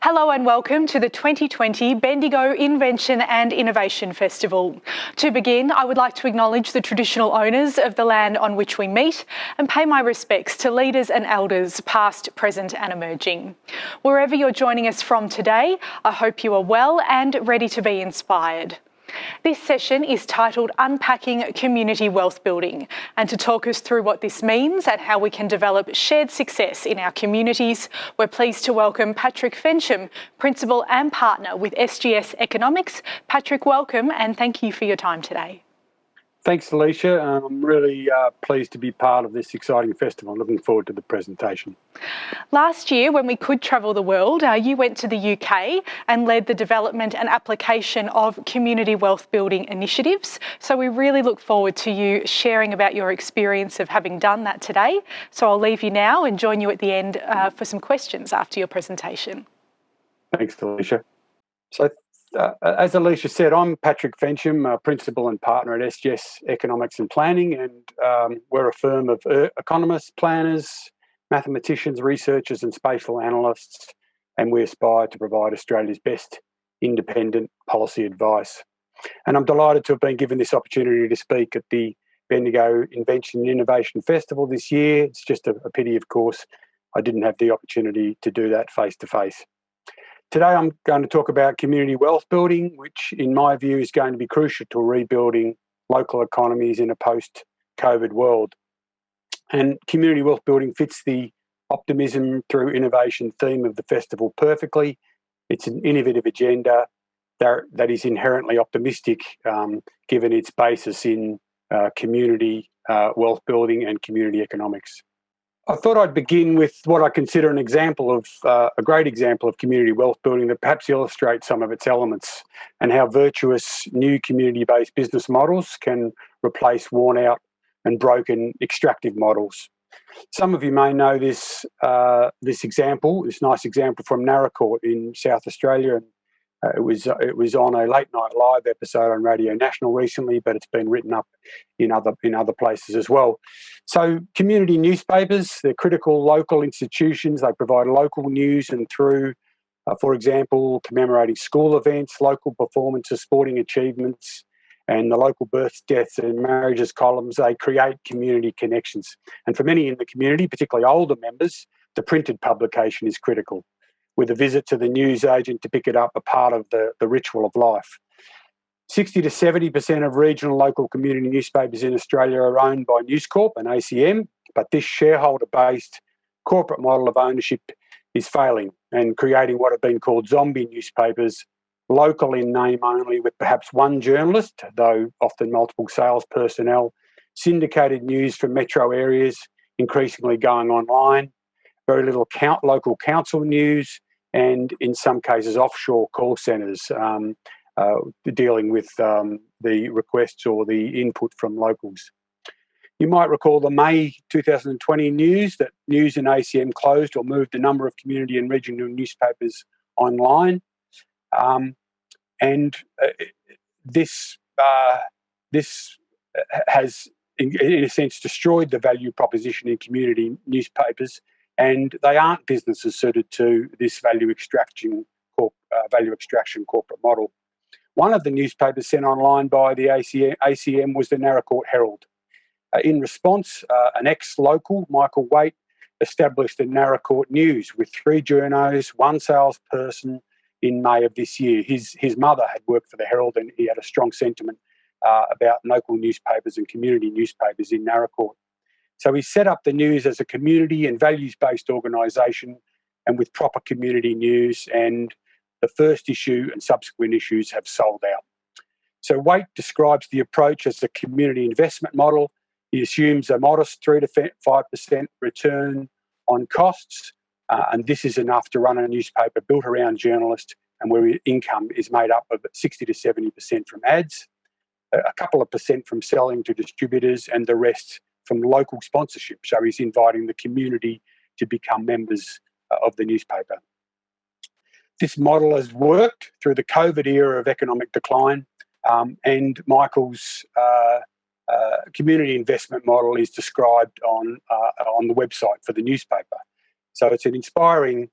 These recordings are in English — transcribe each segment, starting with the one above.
Hello and welcome to the 2020 Bendigo Invention and Innovation Festival. To begin, I would like to acknowledge the traditional owners of the land on which we meet and pay my respects to leaders and elders past, present and emerging. Wherever you're joining us from today, I hope you are well and ready to be inspired. This session is titled Unpacking Community Wealth Building, and to talk us through what this means and how we can develop shared success in our communities, we're pleased to welcome Patrick Fensham, Principal and Partner with SGS Economics. Patrick, welcome and thank you for your time today. Thanks, Alicia. I'm really pleased to be part of this exciting festival. I'm looking forward to the presentation. Last year, when we could travel the world, you went to the UK and led the development and application of community wealth building initiatives. So we really look forward to you sharing about your experience of having done that today. So I'll leave you now and join you at the end for some questions after your presentation. Thanks, Alicia. So, as Alicia said, I'm Patrick Fensham, Principal and Partner at SGS Economics and Planning, and we're a firm of economists, planners, mathematicians, researchers and spatial analysts, and we aspire to provide Australia's best independent policy advice. And I'm delighted to have been given this opportunity to speak at the Bendigo Invention and Innovation Festival this year. It's just a pity, of course, I didn't have the opportunity to do that face-to-face. Today I'm going to talk about community wealth building, which in my view is going to be crucial to rebuilding local economies in a post-COVID world. And community wealth building fits the optimism through innovation theme of the festival perfectly. It's an innovative agenda that is inherently optimistic, given its basis in community wealth building and community economics. I thought I'd begin with what I consider an example of a great example of community wealth building that perhaps illustrates some of its elements and how virtuous new community-based business models can replace worn-out and broken extractive models. Some of you may know this nice example from Narracourt in South Australia. It was on a late night live episode on Radio National recently, but it's been written up in other places as well. So community newspapers, they're critical local institutions. They provide local news and through, for example, commemorating school events, local performances, sporting achievements, and the local births, deaths and marriages columns, they create community connections. And for many in the community, particularly older members, the printed publication is critical, with a visit to the newsagent to pick it up a part of the ritual of life. 60 to 70% of regional local community newspapers in Australia are owned by News Corp and ACM, but this shareholder-based corporate model of ownership is failing and creating what have been called zombie newspapers, local in name only, with perhaps one journalist, though often multiple sales personnel, syndicated news from metro areas increasingly going online, very little local council news, and in some cases offshore call centres dealing with the requests or the input from locals. You might recall the May 2020 news that News and ACM closed or moved a number of community and regional newspapers online. This has, in a sense, destroyed the value proposition in community newspapers, and they aren't businesses suited to this value extraction corporate model. One of the newspapers sent online by the ACM was the Narracourt Herald. In response, an ex-local, Michael Waite, established the Narracourt News with 3 journos, 1 salesperson in May of this year. His mother had worked for the Herald and he had a strong sentiment about local newspapers and community newspapers in Narracourt. So he set up the News as a community and values-based organisation and with proper community news, and the first issue and subsequent issues have sold out. So Waite describes the approach as a community investment model. He assumes a modest 3 to 5% return on costs, and this is enough to run a newspaper built around journalists and where income is made up of 60 to 70% from ads, a couple of percent from selling to distributors, and the rest from local sponsorship. So he's inviting the community to become members of the newspaper. This model has worked through the COVID era of economic decline, and Michael's community investment model is described on the website for the newspaper. So it's an inspiring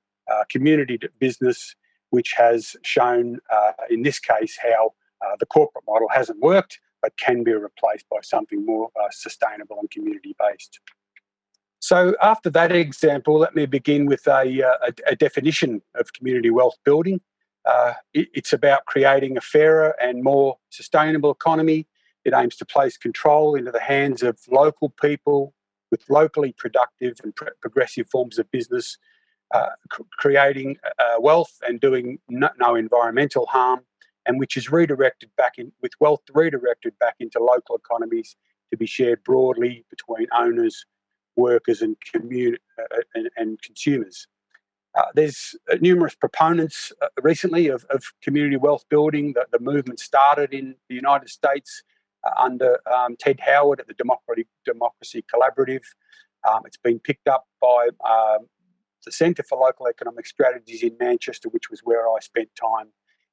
community business, which has shown, in this case, how the corporate model hasn't worked, but can be replaced by something more sustainable and community-based. So after that example, let me begin with a definition of community wealth building. It's about creating a fairer and more sustainable economy. It aims to place control into the hands of local people with locally productive and progressive forms of business, creating wealth and doing no environmental harm, and which is redirected back in, with wealth redirected back into local economies to be shared broadly between owners, workers and consumers. There's numerous proponents recently of community wealth building. The movement started in the United States under Ted Howard at the Democracy Collaborative. It's been picked up by the Centre for Local Economic Strategies in Manchester, which was where I spent time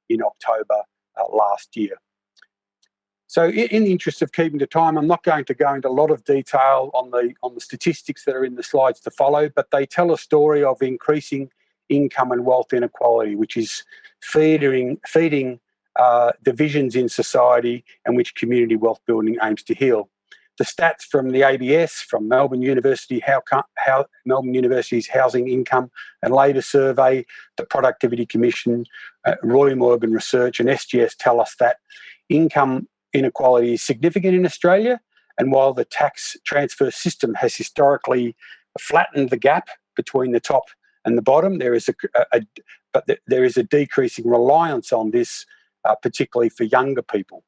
in October last year. So in the interest of keeping to time, I'm not going to go into a lot of detail on the statistics that are in the slides to follow, but they tell a story of increasing income and wealth inequality, which is feeding divisions in society and which community wealth building aims to heal. The stats from the ABS, from Melbourne University, Melbourne University's Housing, Income and Labour Survey, the Productivity Commission, Roy Morgan Research and SGS tell us that income inequality is significant in Australia, and while the tax transfer system has historically flattened the gap between the top and the bottom, there is a decreasing reliance on this, particularly for younger people.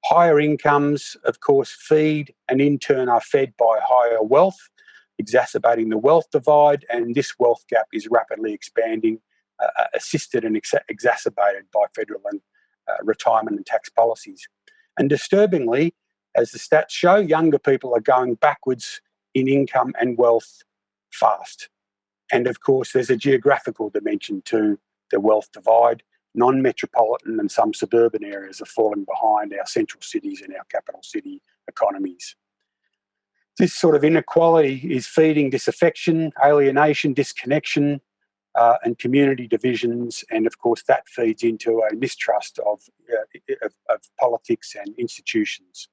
Higher incomes, of course, feed and in turn are fed by higher wealth, exacerbating the wealth divide, and this wealth gap is rapidly expanding, assisted and exacerbated by federal and retirement and tax policies. And disturbingly, as the stats show, younger people are going backwards in income and wealth fast. And of course, there's a geographical dimension to the wealth divide. Non-metropolitan and some suburban areas are falling behind our central cities and our capital city economies. This sort of inequality is feeding disaffection, alienation, disconnection, and community divisions, and of course that feeds into a mistrust of politics and institutions.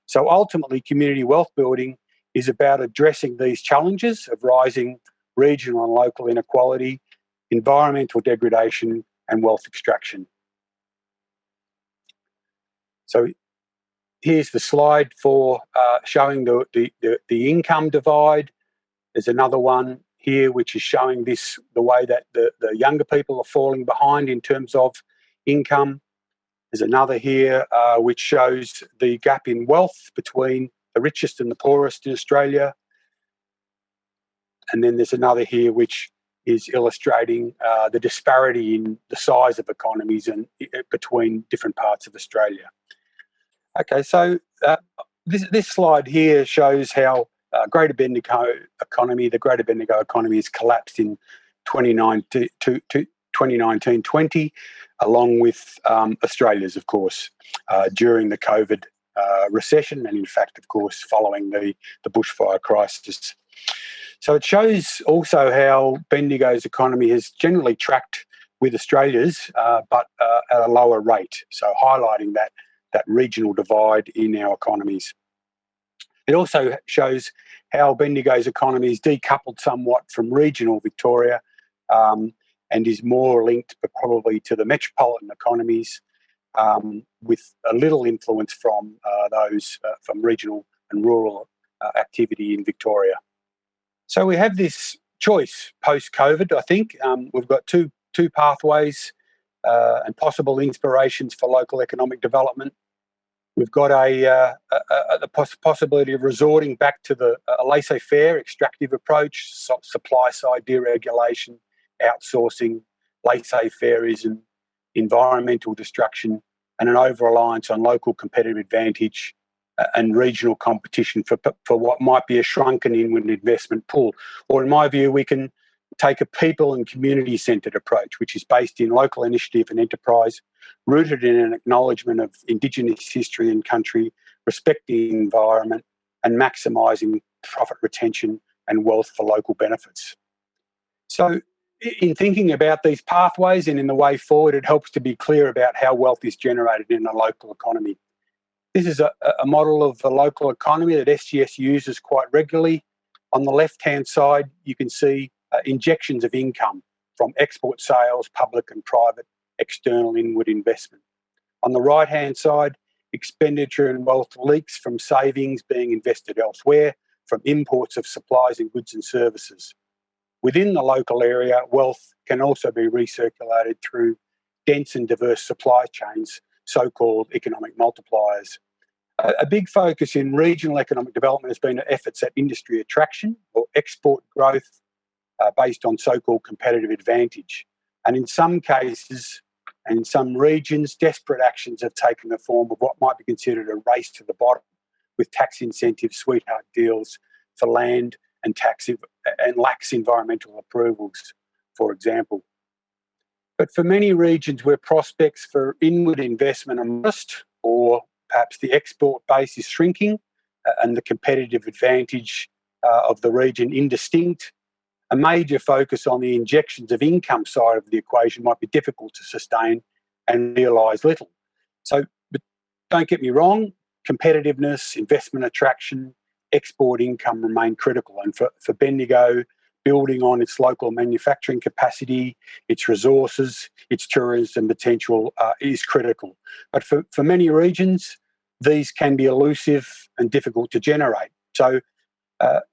So ultimately, community wealth building is about addressing these challenges of rising regional and local inequality, environmental degradation, and wealth extraction. So here's the slide for showing the income divide. There's another one here which is showing the way that the younger people are falling behind in terms of income. There's another here which shows the gap in wealth between the richest and the poorest in Australia. And then there's another here which is illustrating the disparity in the size of economies and between different parts of Australia. Okay, so this slide here shows how the Greater Bendigo economy has collapsed in 2019-20, along with Australia's, of course, during the COVID recession, and in fact, of course, following the bushfire crisis. So it shows also how Bendigo's economy has generally tracked with Australia's, but at a lower rate. So highlighting that regional divide in our economies. It also shows how Bendigo's economy is decoupled somewhat from regional Victoria and is more linked probably to the metropolitan economies, with a little influence from those from regional and rural activity in Victoria. So we have this choice post-COVID, I think. We've got two pathways and possible inspirations for local economic development. We've got the possibility of resorting back to a laissez-faire extractive approach, supply-side deregulation, outsourcing, laissez-faireism, environmental destruction, and an over-reliance on local competitive advantage and regional competition for what might be a shrunken inward investment pool. Or in my view, we can take a people and community-centred approach, which is based in local initiative and enterprise, rooted in an acknowledgement of Indigenous history and country, respecting the environment and maximising profit retention and wealth for local benefits. So in thinking about these pathways and in the way forward, it helps to be clear about how wealth is generated in a local economy. This is a model of the local economy that SGS uses quite regularly. On the left-hand side, you can see injections of income from export sales, public and private, external inward investment. On the right-hand side, expenditure and wealth leaks from savings being invested elsewhere, from imports of supplies and goods and services. Within the local area, wealth can also be recirculated through dense and diverse supply chains, so-called economic multipliers. A big focus in regional economic development has been efforts at industry attraction or export growth based on so-called competitive advantage. And in some cases and in some regions, desperate actions have taken the form of what might be considered a race to the bottom, with tax incentive sweetheart deals for land and lax environmental approvals, for example. But for many regions where prospects for inward investment are modest, or perhaps the export base is shrinking and the competitive advantage of the region indistinct, a major focus on the injections of income side of the equation might be difficult to sustain and realise little. So, but don't get me wrong, competitiveness, investment attraction, export income remain critical. And for Bendigo, building on its local manufacturing capacity, its resources, its tourism potential is critical. But for many regions, these can be elusive and difficult to generate. So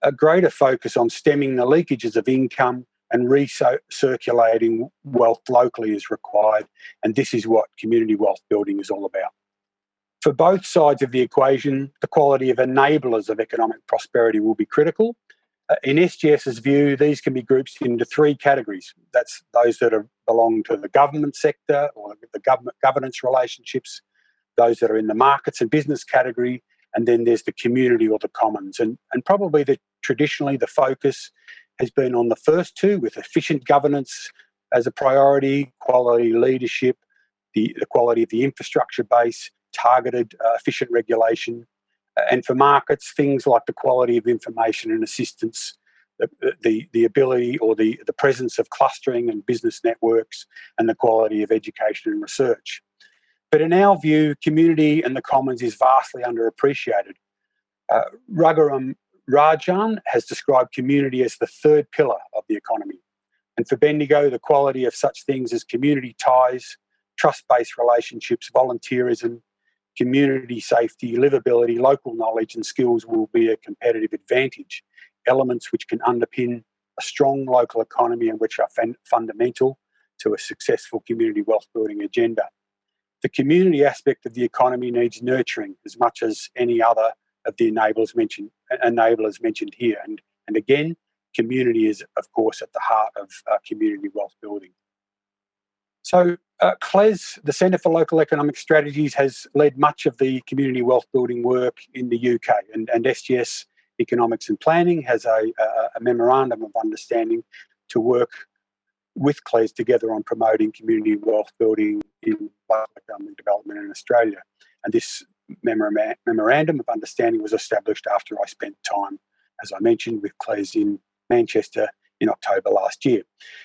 a greater focus on stemming the leakages of income and recirculating wealth locally is required. And this is what community wealth building is all about. For both sides of the equation, the quality of enablers of economic prosperity will be critical. In SGS's view, these can be grouped into three categories. That's those that belong to the government sector or the government governance relationships, those that are in the markets and business category, and then there's the community or the commons. And probably traditionally the focus has been on the first two, with efficient governance as a priority, quality leadership, the quality of the infrastructure base, targeted efficient regulation. And for markets, things like the quality of information and assistance, the ability or the presence of clustering and business networks, and the quality of education and research. But in our view, community and the commons is vastly underappreciated. Raghuram Rajan has described community as the third pillar of the economy. And for Bendigo, the quality of such things as community ties, trust-based relationships, volunteerism, community safety, livability, local knowledge and skills will be a competitive advantage, elements which can underpin a strong local economy and which are fundamental to a successful community wealth building agenda. The community aspect of the economy needs nurturing as much as any other of the enablers mentioned here. And again, community is, of course, at the heart of community wealth building. So CLES, the Centre for Local Economic Strategies, has led much of the community wealth building work in the UK, and SGS Economics and Planning has a memorandum of understanding to work with CLES together on promoting community wealth building in local economic development in Australia. And this memorandum of understanding was established after I spent time, as I mentioned, with CLES in Manchester in October last year.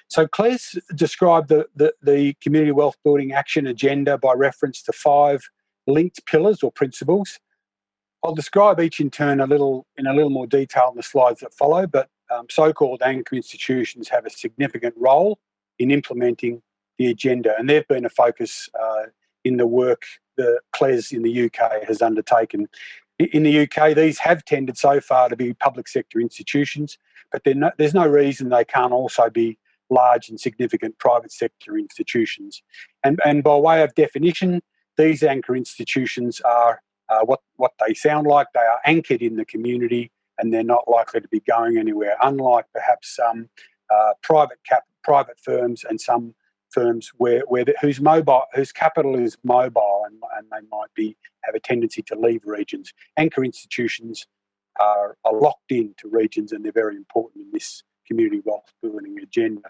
So CLES described the community wealth building action agenda by reference to 5 linked pillars or principles. I'll describe each in turn in a little more detail in the slides that follow, but so-called anchor institutions have a significant role in implementing the agenda, and they've been a focus in the work that CLES in the UK has undertaken. In the UK, these have tended so far to be public sector institutions, but there's no reason they can't also be large and significant private sector institutions. And by way of definition, these anchor institutions are what they sound like. They are anchored in the community and they're not likely to be going anywhere, unlike perhaps some private firms and some firms whose capital is mobile and they might have a tendency to leave regions. Anchor institutions are locked into regions and they're very important in this community wealth building agenda.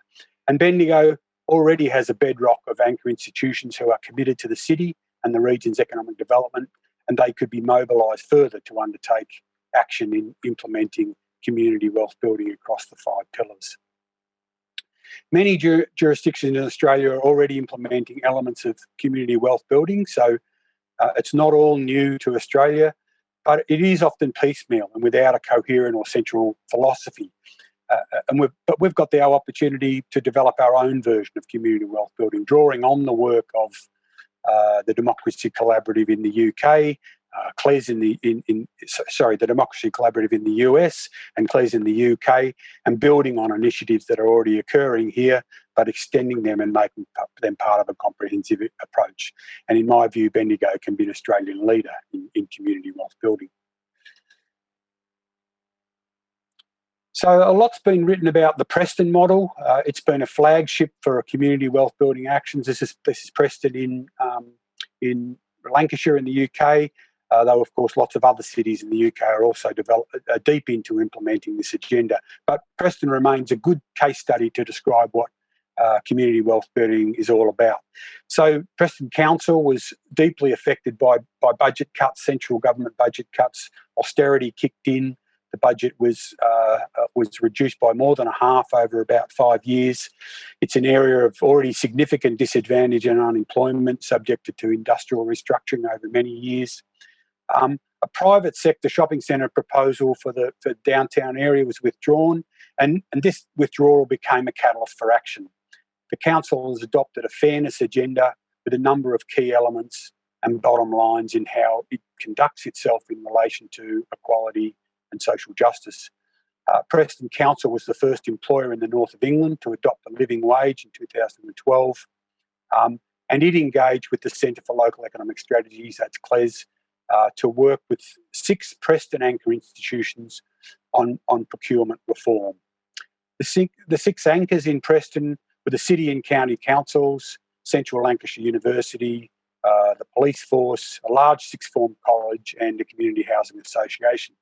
And Bendigo already has a bedrock of anchor institutions who are committed to the city and the region's economic development, and they could be mobilised further to undertake action in implementing community wealth building across the 5 pillars. Many jurisdictions in Australia are already implementing elements of community wealth building, so it's not all new to Australia, but it is often piecemeal and without a coherent or central philosophy. But we've got our opportunity to develop our own version of community wealth building, drawing on the work of the Democracy Collaborative in the UK, CLES the Democracy Collaborative in the US and CLES in the UK, and building on initiatives that are already occurring here, but extending them and making them part of a comprehensive approach. And in my view, Bendigo can be an Australian leader in community wealth building. So a lot's been written about the Preston model. It's been a flagship for community wealth building actions. This is Preston in Lancashire in the UK. Though, of course, lots of other cities in the UK are also deep into implementing this agenda. But Preston remains a good case study to describe what community wealth building is all about. So Preston Council was deeply affected by budget cuts, central government budget cuts. Austerity kicked in. The budget was reduced by more than a half over about 5 years. It's an area of already significant disadvantage and unemployment, subjected to industrial restructuring over many years. A private sector shopping centre proposal for the downtown area was withdrawn, and this withdrawal became a catalyst for action. The council has adopted a fairness agenda with a number of key elements and bottom lines in how it conducts itself in relation to equality and social justice. Preston Council was the first employer in the north of England to adopt a living wage in 2012, and it engaged with the Centre for Local Economic Strategies, that's CLES, to work with 6 Preston anchor institutions on procurement reform. The 6 anchors in Preston were the City and County Councils, Central Lancashire University, the Police Force, a large sixth form college and a community housing association.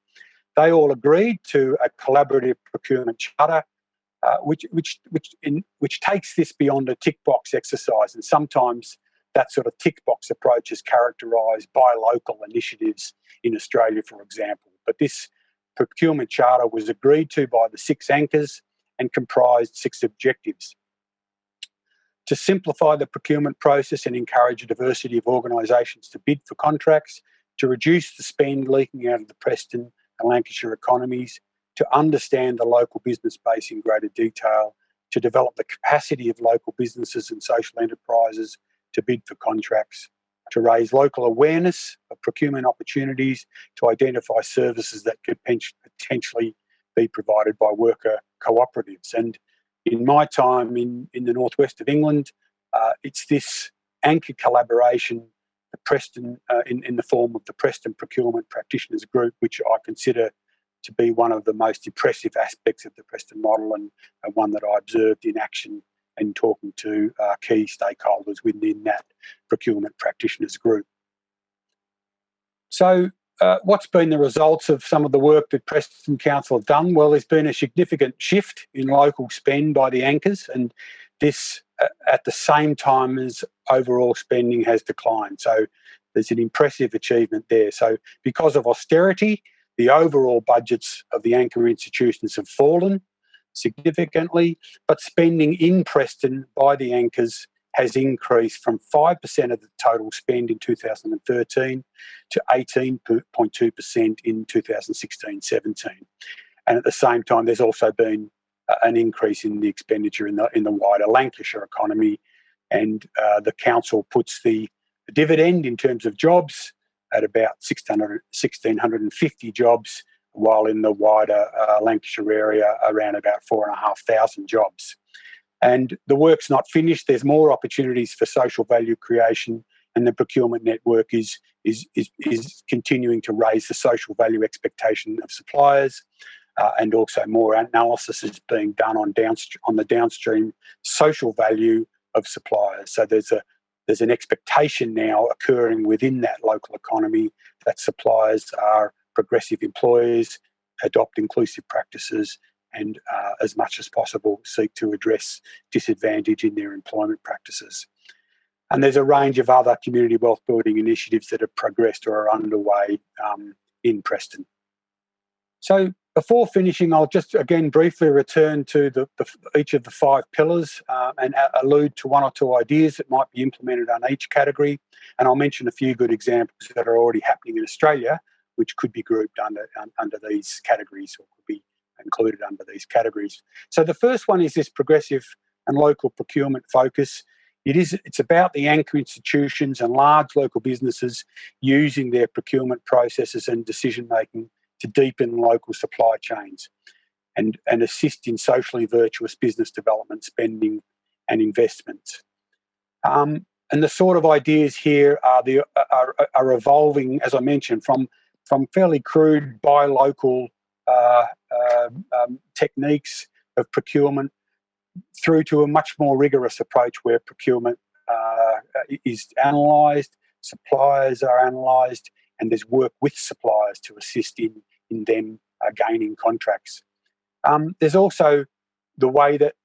They all agreed to a collaborative procurement charter, which takes this beyond a tick box exercise, and sometimes that sort of tick box approach is characterised by local initiatives in Australia, for example. But this procurement charter was agreed to by the 6 anchors and comprised 6 objectives: to simplify the procurement process and encourage a diversity of organisations to bid for contracts, to reduce the spend leaking out of the Preston and Lancashire economies, to understand the local business base in greater detail, to develop the capacity of local businesses and social enterprises to bid for contracts, to raise local awareness of procurement opportunities, to identify services that could potentially be provided by worker cooperatives. And in my time in the northwest of England, it's this anchor collaboration, the Preston, in the form of the Preston Procurement Practitioners Group, which I consider to be one of the most impressive aspects of the Preston model, and one that I observed in action and talking to key stakeholders within that procurement practitioners group. So what's been the results of some of the work that Preston Council have done? Well, there's been a significant shift in local spend by the anchors, and this at the same time as overall spending has declined. So there's an impressive achievement there. So because of austerity, the overall budgets of the anchor institutions have fallen significantly, but spending in Preston by the anchors has increased from 5% of the total spend in 2013 to 18.2% in 2016-17. And at the same time, there's also been an increase in the expenditure in the wider Lancashire economy, and the council puts the dividend in terms of jobs at about 1,650 jobs, while in the wider Lancashire area around about 4,500 jobs. And the work's not finished. There's more opportunities for social value creation, and the procurement network is continuing to raise the social value expectation of suppliers, and also more analysis is being done on the downstream social value of suppliers. So there's an expectation now occurring within that local economy that suppliers are progressive employers, adopt inclusive practices, and as much as possible seek to address disadvantage in their employment practices. And there's a range of other community wealth building initiatives that have progressed or are underway in Preston. So Before finishing, I'll just again briefly return to each of the 5 pillars and allude to 1 or 2 ideas that might be implemented on each category. And I'll mention a few good examples that are already happening in Australia, which could be grouped under these categories or could be included under these categories. So the first one is this progressive and local procurement focus. It's about the anchor institutions and large local businesses using their procurement processes and decision making to deepen local supply chains and assist in socially virtuous business development, spending and investments. And the sort of ideas here are evolving, as I mentioned, from fairly crude buy local techniques of procurement through to a much more rigorous approach where procurement is analysed, suppliers are analysed, and there's work with suppliers to assist in them gaining contracts. There's also the way that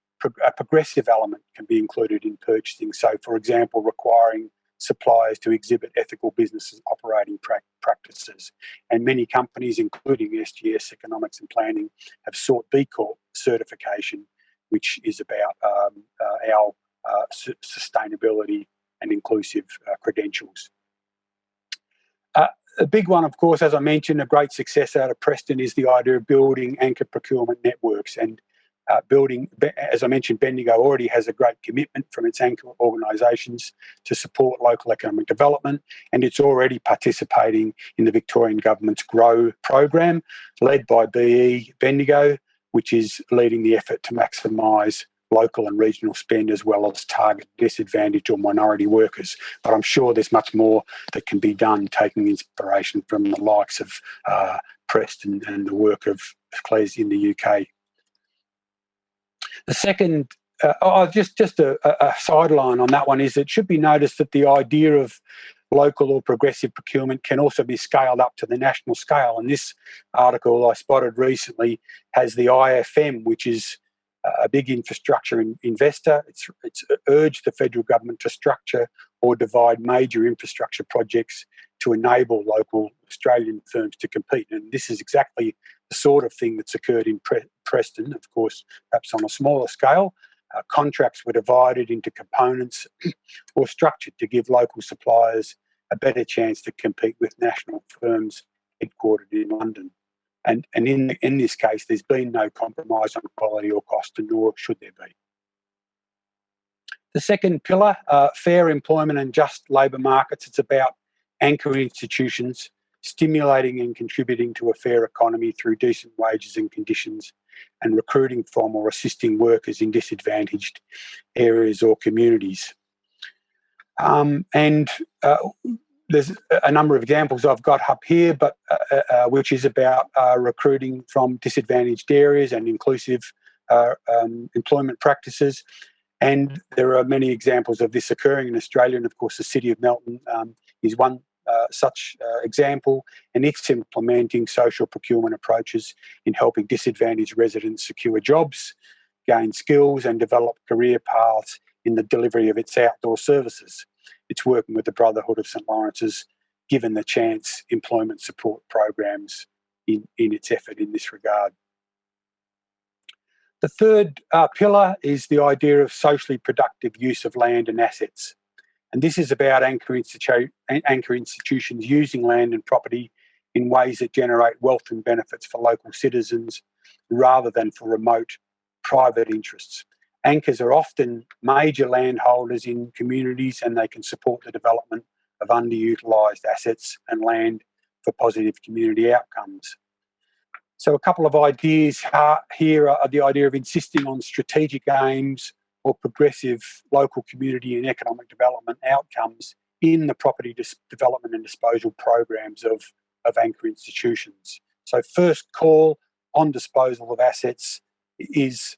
a progressive element can be included in purchasing. So, for example, requiring suppliers to exhibit ethical business and operating practices. And many companies, including SGS Economics and Planning, have sought B Corp certification, which is about our sustainability and inclusive credentials. A big one, of course, as I mentioned, a great success out of Preston is the idea of building anchor procurement networks. And building, as I mentioned, Bendigo already has a great commitment from its anchor organisations to support local economic development, and it's already participating in the Victorian Government's GROW program, led by Bendigo, which is leading the effort to maximise local and regional spend as well as target disadvantaged or minority workers. But I'm sure there's much more that can be done, taking inspiration from the likes of Preston and the work of Cles in the UK. The second, just a sideline on that one is it should be noticed that the idea of local or progressive procurement can also be scaled up to the national scale. And this article I spotted recently has the IFM, which is a big infrastructure investor. It's urged the federal government to structure or divide major infrastructure projects to enable local Australian firms to compete. And this is exactly the sort of thing that's occurred in Preston, of course, perhaps on a smaller scale. Contracts were divided into components or structured to give local suppliers a better chance to compete with national firms headquartered in London. And in this case, there's been no compromise on quality or cost, and nor should there be. The second pillar, fair employment and just labour markets. It's about anchor institutions stimulating and contributing to a fair economy through decent wages and conditions, and recruiting from or assisting workers in disadvantaged areas or communities. There's a number of examples I've got up here, but which is about recruiting from disadvantaged areas and inclusive employment practices. And there are many examples of this occurring in Australia, and of course the City of Melton is one such example, and it's implementing social procurement approaches in helping disadvantaged residents secure jobs, gain skills and develop career paths in the delivery of its outdoor services. It's working with the Brotherhood of St Lawrence's Given the Chance employment support programs in its effort in this regard. The third pillar is the idea of socially productive use of land and assets. And this is about anchor institutions using land and property in ways that generate wealth and benefits for local citizens rather than for remote private interests. Anchors are often major landholders in communities, and they can support the development of underutilised assets and land for positive community outcomes. So a couple of ideas here are the idea of insisting on strategic aims or progressive local community and economic development outcomes in the property development and disposal programs of anchor institutions. So first call on disposal of assets is,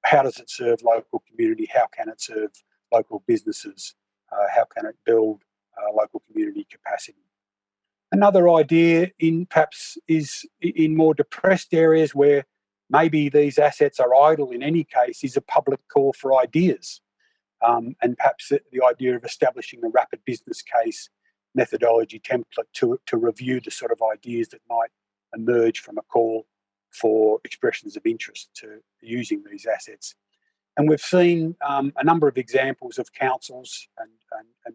how does it serve local community? How can it serve local businesses? How can it build local community capacity? Another idea perhaps is in more depressed areas where maybe these assets are idle in any case, is a public call for ideas. And perhaps the idea of establishing a rapid business case methodology template to review the sort of ideas that might emerge from a call for expressions of interest to using these assets. And we've seen a number of examples of councils and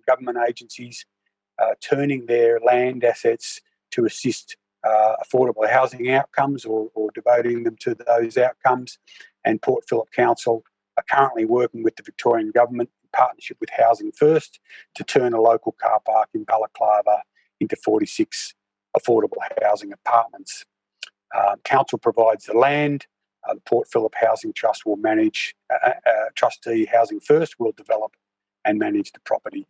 government agencies turning their land assets to assist affordable housing outcomes or devoting them to those outcomes. And Port Phillip Council are currently working with the Victorian Government in partnership with Housing First to turn a local car park in Balaclava into 46 affordable housing apartments. Council provides the land. The Port Phillip Housing Trust will manage, trustee Housing First will develop and manage the property.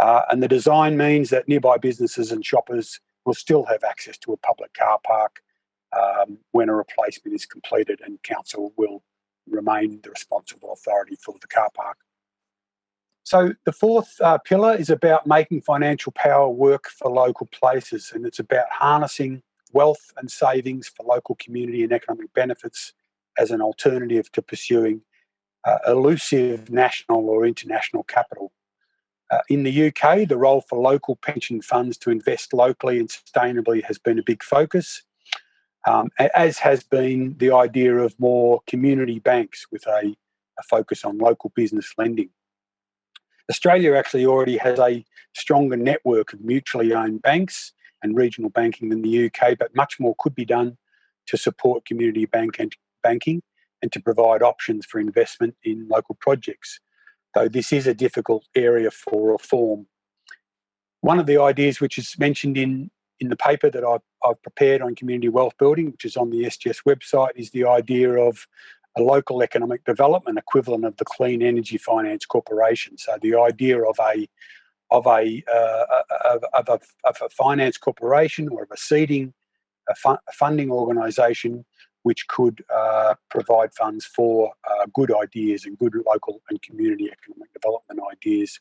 And the design means that nearby businesses and shoppers will still have access to a public car park when a replacement is completed, and council will remain the responsible authority for the car park. So the fourth pillar is about making financial power work for local places, and it's about harnessing wealth and savings for local community and economic benefits as an alternative to pursuing elusive national or international capital. In the UK, the role for local pension funds to invest locally and sustainably has been a big focus, as has been the idea of more community banks with a focus on local business lending. Australia actually already has a stronger network of mutually owned banks and regional banking than the UK, but much more could be done to support community banking and to provide options for investment in local projects, though this is a difficult area for reform. One of the ideas which is mentioned in the paper that I've prepared on community wealth building, which is on the SGS website, is the idea of a local economic development equivalent of the Clean Energy Finance Corporation. So the idea of a finance corporation or of a seeding, a funding organisation which could provide funds for good ideas and good local and community economic development ideas.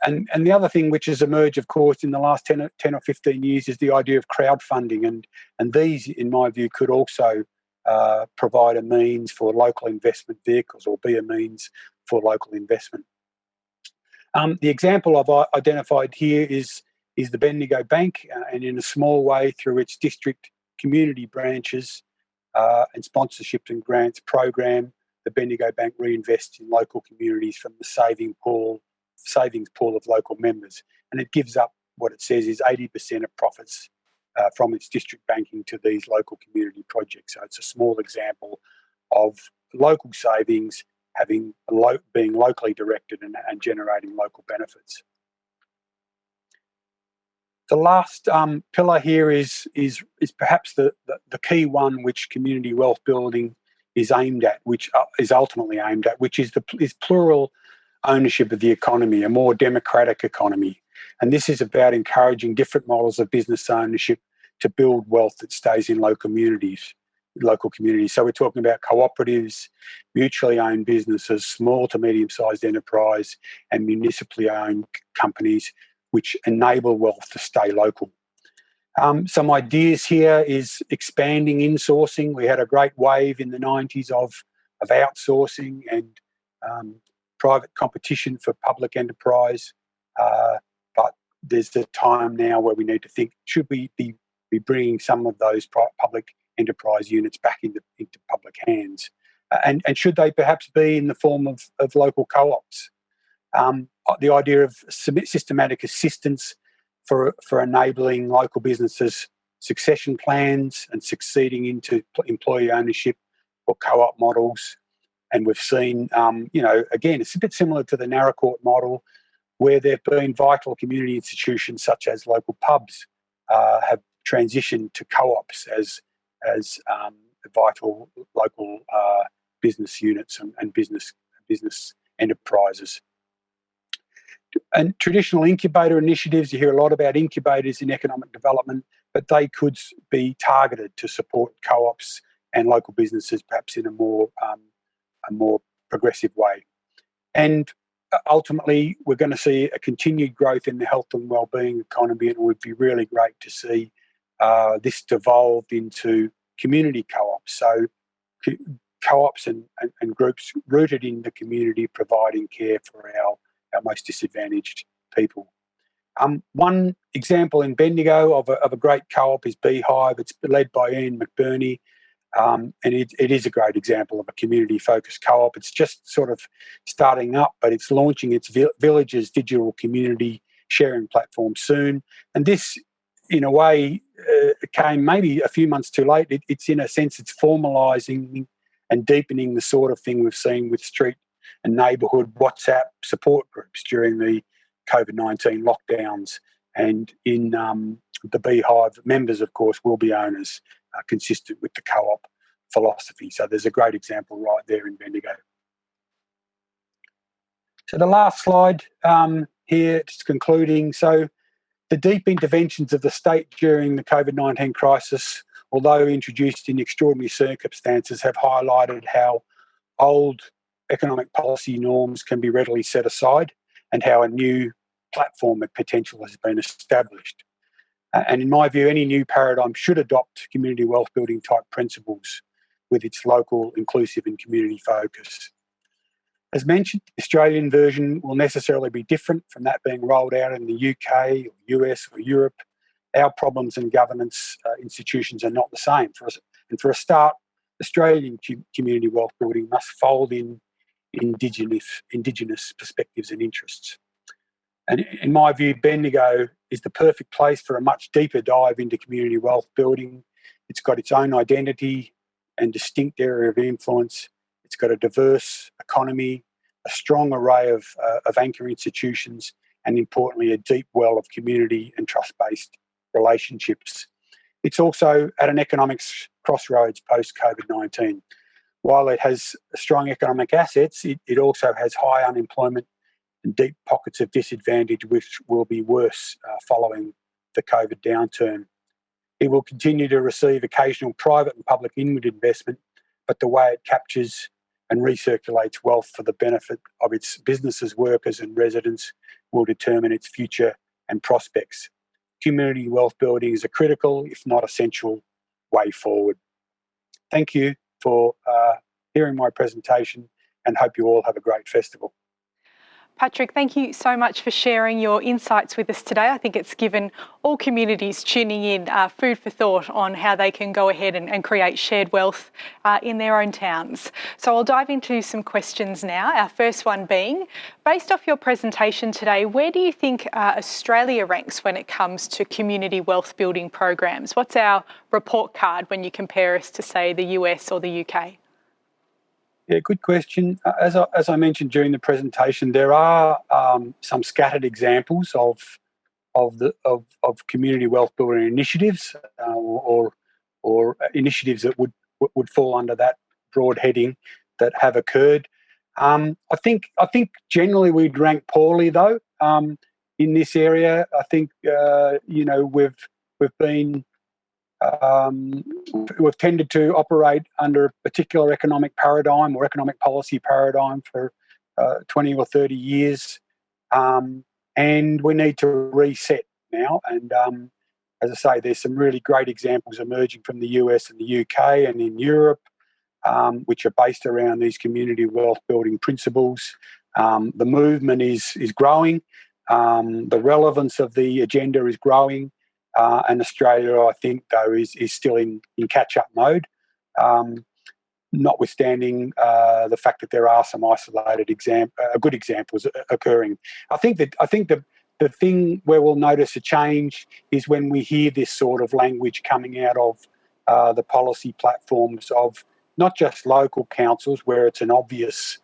And the other thing which has emerged, of course, in the last 10 or 15 years is the idea of crowdfunding. And these, in my view, could also provide a means for local investment vehicles or be a means for local investment. The example I've identified here is the Bendigo Bank, and in a small way through its district community branches and sponsorships and grants program, the Bendigo Bank reinvests in local communities from the savings pool of local members. And it gives up what it says is 80% of profits from its district banking to these local community projects. So it's a small example of local savings being locally directed and generating local benefits. The last pillar here is perhaps the key one which community wealth building is aimed at, which is ultimately aimed at, which is plural ownership of the economy, a more democratic economy. And this is about encouraging different models of business ownership to build wealth that stays in local communities. So we're talking about cooperatives, mutually owned businesses, small to medium-sized enterprise, and municipally owned companies which enable wealth to stay local. Some ideas here is expanding insourcing. We had a great wave in the 90s of outsourcing and private competition for public enterprise, but there's a time now where we need to think, should we be bringing some of those public enterprise units back into public hands? And should they perhaps be in the form of local co-ops? The idea of systematic assistance for enabling local businesses succession plans and succeeding into employee ownership or co-op models. And we've seen, again, it's a bit similar to the Narracourt model, where there have been vital community institutions such as local pubs have transitioned to co-ops as vital local business units and business enterprises. And traditional incubator initiatives, you hear a lot about incubators in economic development, but they could be targeted to support co-ops and local businesses perhaps in a more progressive way. And ultimately, we're going to see a continued growth in the health and wellbeing economy, and it would be really great to see this devolved into community co-ops. So co-ops and groups rooted in the community providing care for our most disadvantaged people. One example in Bendigo of a great co-op is BIIF. It's led by Ian McBurney, And it is a great example of a community-focused co-op. It's just sort of starting up, but it's launching its Villages digital community sharing platform soon. And this, in a way, came maybe a few months too late. It's in a sense, it's formalising and deepening the sort of thing we've seen with street and neighbourhood WhatsApp support groups during the COVID-19 lockdowns. And in the BIIF, members, of course, will be owners, consistent with the co-op philosophy. So there's a great example right there in Bendigo. So the last slide here, just concluding. So the deep interventions of the state during the COVID-19 crisis, although introduced in extraordinary circumstances, have highlighted how old economic policy norms can be readily set aside and how a new platform of potential has been established. And in my view, any new paradigm should adopt community wealth building type principles with its local, inclusive and community focus. As mentioned, the Australian version will necessarily be different from that being rolled out in the UK, or US or Europe. Our problems and governance institutions are not the same. For a start, Australian community wealth building must fold in Indigenous perspectives and interests. And in my view, Bendigo is the perfect place for a much deeper dive into community wealth building. It's got its own identity and distinct area of influence. It's got a diverse economy, a strong array of anchor institutions, and importantly, a deep well of community and trust-based relationships. It's also at an economics crossroads post-COVID-19. While it has strong economic assets, it also has high unemployment and deep pockets of disadvantage, which will be worse following the COVID downturn. It will continue to receive occasional private and public inward investment, but the way it captures and recirculates wealth for the benefit of its businesses, workers and residents will determine its future and prospects. Community wealth building is a critical, if not essential, way forward. Thank you for hearing my presentation and hope you all have a great festival. Patrick, thank you so much for sharing your insights with us today. I think it's given all communities tuning in food for thought on how they can go ahead and create shared wealth in their own towns. So I'll dive into some questions now. Our first one being, based off your presentation today, where do you think Australia ranks when it comes to community wealth building programs? What's our report card when you compare us to, say, the US or the UK? Yeah, good question. As I mentioned during the presentation, there are some scattered examples of community wealth building initiatives or initiatives that would fall under that broad heading that have occurred. I think generally we'd rank poorly though in this area. I think we've tended to operate under a particular economic paradigm or economic policy paradigm for 20 or 30 years, and we need to reset now. And as I say, there's some really great examples emerging from the US and the UK and in Europe, which are based around these community wealth building principles. The movement is growing. The relevance of the agenda is growing. And Australia, I think, though, is still in catch-up mode, notwithstanding the fact that there are some isolated good examples occurring. I think the thing where we'll notice a change is when we hear this sort of language coming out of the policy platforms of not just local councils, where it's an obvious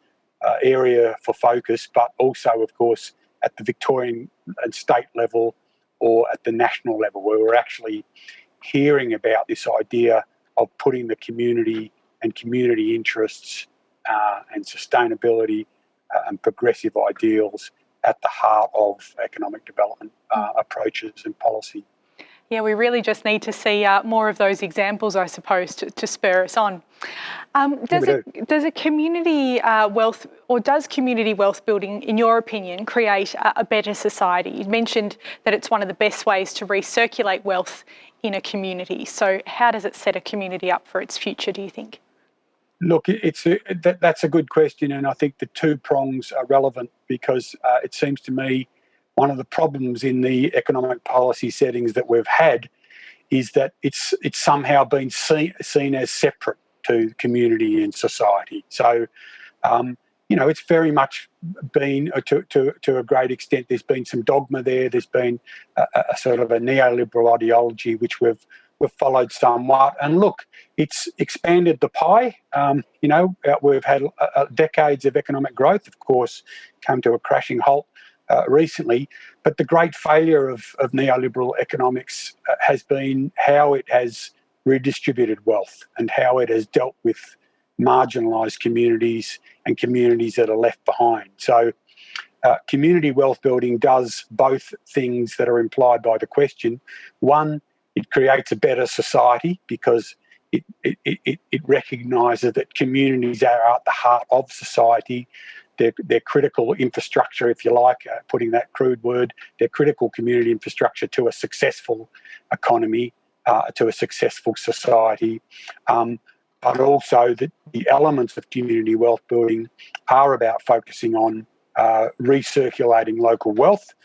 area for focus, but also, of course, at the Victorian and state level, or at the national level, where we're actually hearing about this idea of putting the community and community interests and sustainability and progressive ideals at the heart of economic development approaches and policy. Yeah, we really just need to see more of those examples, I suppose, to spur us on. Does community wealth building, in your opinion, create a better society? You mentioned that it's one of the best ways to recirculate wealth in a community. So how does it set a community up for its future, do you think? Look, that's a good question, and I think the two prongs are relevant because it seems to me one of the problems in the economic policy settings that we've had is that it's somehow been seen as separate to community and society. So, it's very much been, to a great extent, there's been some dogma there. There's been a sort of a neoliberal ideology which we've followed somewhat. And look, it's expanded the pie. We've had decades of economic growth, of course, come to a crashing halt recently. But the great failure of neoliberal economics has been how it has redistributed wealth and how it has dealt with marginalised communities and communities that are left behind. So community wealth building does both things that are implied by the question. One, it creates a better society because it recognises that communities are at the heart of society. They're critical infrastructure, if you like, putting that crude word, they're critical community infrastructure to a successful economy, to a successful society. But also that the elements of community wealth building are about focusing on recirculating local wealth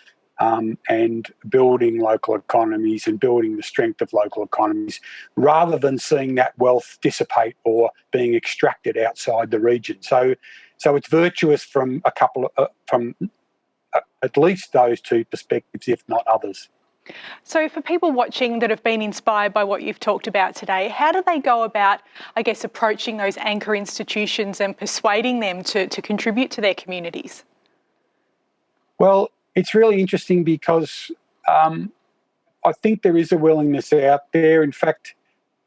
and building local economies and building the strength of local economies, rather than seeing that wealth dissipate or being extracted outside the region. So it's virtuous from at least those two perspectives, if not others. So for people watching that have been inspired by what you've talked about today, how do they go about, I guess, approaching those anchor institutions and persuading them to contribute to their communities? Well, it's really interesting because I think there is a willingness out there. In fact,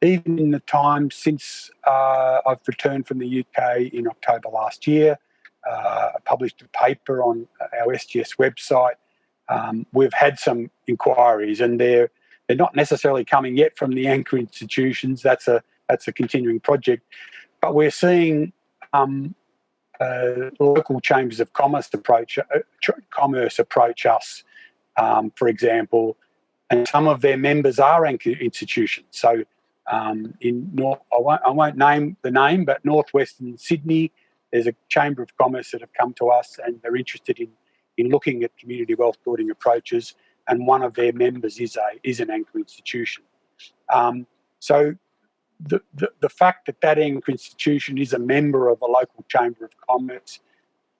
even in the time since I've returned from the UK in October last year, I published a paper on our SGS website. We've had some inquiries, and they're not necessarily coming yet from the anchor institutions. That's a continuing project, but we're seeing local chambers of commerce approach us, for example, and some of their members are anchor institutions. So I won't name the name, but northwestern Sydney, there's a chamber of commerce that have come to us, and they're interested in looking at community wealth building approaches, and one of their members is an anchor institution. So the fact that anchor institution is a member of a local chamber of commerce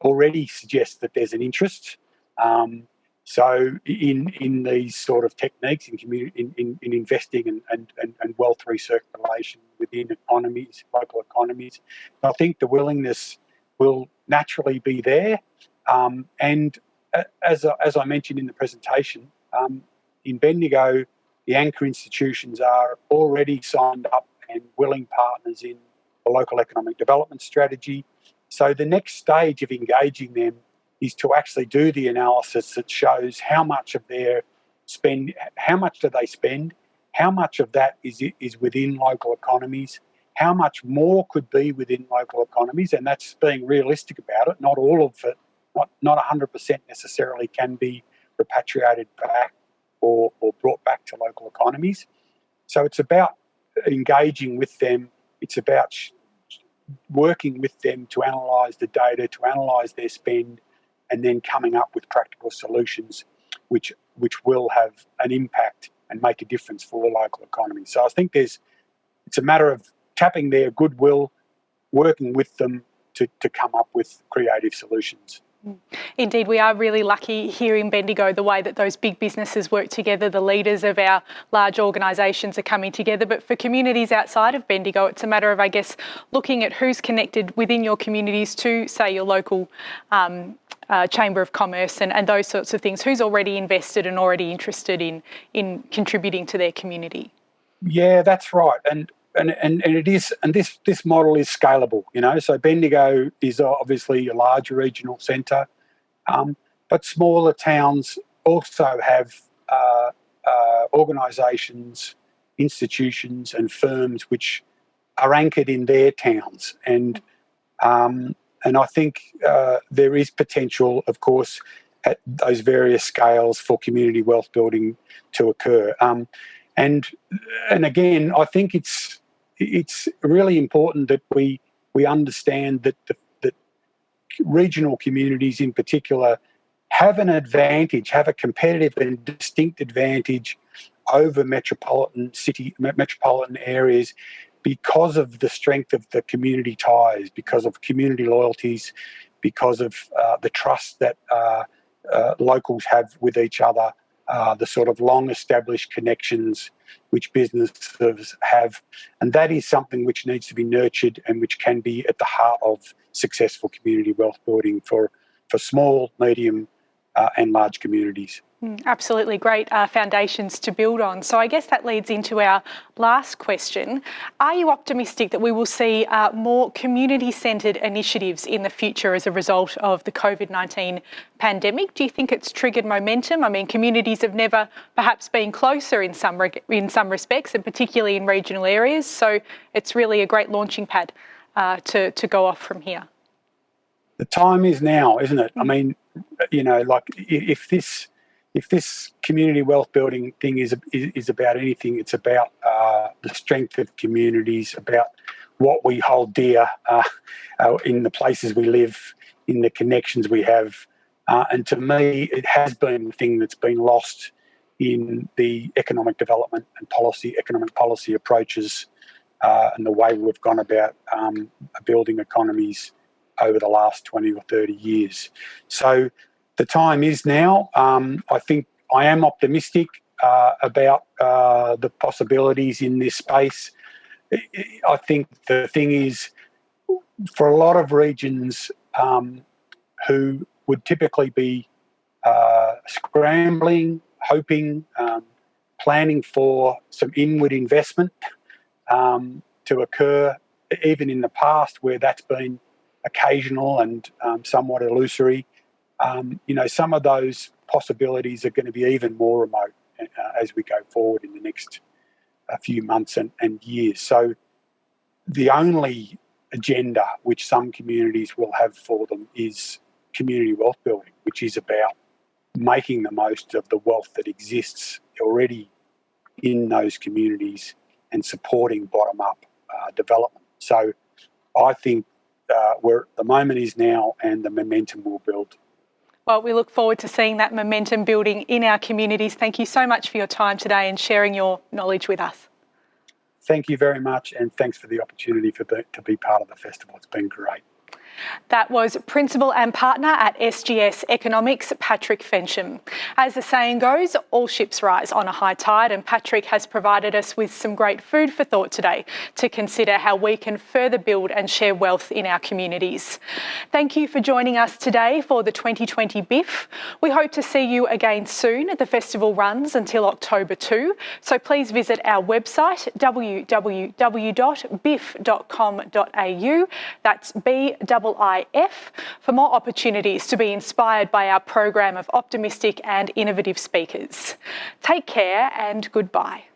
already suggests that there's an interest. So in these sort of techniques in investing and wealth recirculation within economies, local economies, I think the willingness will naturally be there. And as I mentioned in the presentation, in Bendigo, the anchor institutions are already signed up and willing partners in the local economic development strategy. So the next stage of engaging them is to actually do the analysis that shows how much of their spend, how much do they spend, how much of that is within local economies, how much more could be within local economies, and that's being realistic about it. Not all of it, not 100% necessarily can be repatriated back or brought back to local economies. So it's about engaging with them. It's about working with them to analyse the data, to analyse their spend, and then coming up with practical solutions which will have an impact and make a difference for the local economy. So I think it's a matter of tapping their goodwill, working with them to come up with creative solutions. Indeed, we are really lucky here in Bendigo, the way that those big businesses work together, the leaders of our large organisations are coming together. But for communities outside of Bendigo, it's a matter of, I guess, looking at who's connected within your communities to, say, your local Chamber of Commerce and those sorts of things. Who's already invested and already interested in contributing to their community? Yeah, that's right. And it is, and this model is scalable, So Bendigo is obviously a large regional centre, but smaller towns also have organisations, institutions, and firms which are anchored in their towns, and I think there is potential, of course, at those various scales for community wealth building to occur. And again, I think it's really important that we understand that that regional communities in particular have an advantage, have a competitive and distinct advantage over metropolitan areas because of the strength of the community ties, because of community loyalties, because of the trust that locals have with each other, the sort of long-established connections which businesses have. And that is something which needs to be nurtured and which can be at the heart of successful community wealth building for small, medium and large communities. Absolutely great foundations to build on. So I guess that leads into our last question. Are you optimistic that we will see more community-centred initiatives in the future as a result of the COVID-19 pandemic? Do you think it's triggered momentum? I mean, communities have never perhaps been closer in some respects, and particularly in regional areas. So it's really a great launching pad to go off from here. The time is now, isn't it? I mean, like if this community wealth building thing is about anything, it's about the strength of communities, about what we hold dear in the places we live, in the connections we have. And to me, it has been the thing that's been lost in the economic development and economic policy approaches and the way we've gone about building economies over the last 20 or 30 years. So the time is now. I think I am optimistic about the possibilities in this space. I think the thing is, for a lot of regions who would typically be scrambling, hoping, planning for some inward investment to occur, even in the past where that's been occasional and somewhat illusory, some of those possibilities are going to be even more remote as we go forward in the next few months and years. So the only agenda which some communities will have for them is community wealth building, which is about making the most of the wealth that exists already in those communities and supporting bottom-up development. So I think the moment is now and the momentum will build. Well, we look forward to seeing that momentum building in our communities. Thank you so much for your time today and sharing your knowledge with us. Thank you very much, and thanks for the opportunity to be part of the festival. It's been great. That was Principal and Partner at SGS Economics, Patrick Fensham. As the saying goes, all ships rise on a high tide, and Patrick has provided us with some great food for thought today to consider how we can further build and share wealth in our communities. Thank you for joining us today for the 2020 BIIF. We hope to see you again soon. The festival runs until October 2, so please visit our website www.biif.com.au. That's BIIF for more opportunities to be inspired by our program of optimistic and innovative speakers. Take care and goodbye.